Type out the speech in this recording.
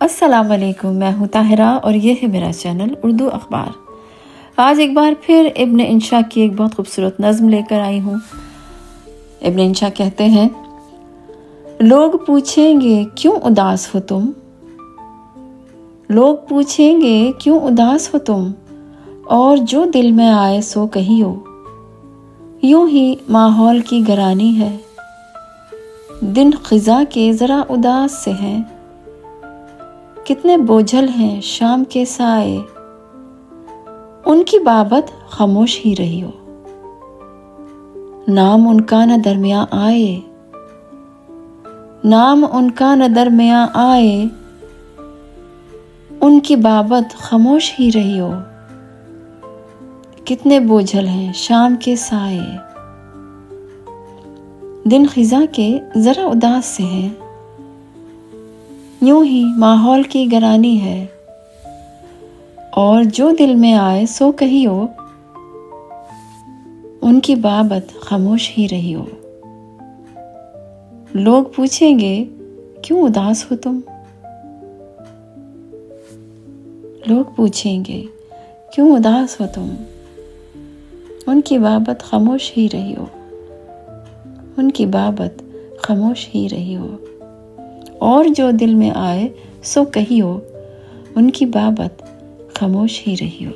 السلام علیکم، میں ہوں طاہرہ اور یہ ہے میرا چینل اردو اخبار۔ آج ایک بار پھر ابن انشا کی ایک بہت خوبصورت نظم لے کر آئی ہوں۔ ابن انشا کہتے ہیں، لوگ پوچھیں گے کیوں اداس ہو تم، لوگ پوچھیں گے کیوں اداس ہو تم، اور جو دل میں آئے سو کہیو، یوں ہی ماحول کی گرانی ہے، دن خزاں کے ذرا اداس سے ہیں، کتنے بوجھل ہیں شام کے سائے، ان کی بابت خاموش ہی رہی ہو، نام ان کا نہ درمیاں آئے، نام ان کا نہ درمیاں آئے، ان کی بابت خاموش ہی رہی ہو، کتنے بوجھل ہیں شام کے سائے، دن خزاں کے ذرا اداس سے ہیں، یوں ہی ماحول کی گرانی ہے، اور جو دل میں آئے سو کہیو، ان کی بابت خاموش ہی رہی ہو، لوگ پوچھیں گے کیوں اداس ہو تم، لوگ پوچھیں گے کیوں اداس ہو تم، ان کی بابت خاموش ہی رہی ہو، ان کی بابت خاموش ہی رہی ہو، اور جو دل میں آئے سو کہیو، ان کی بابت خاموش ہی رہی ہو۔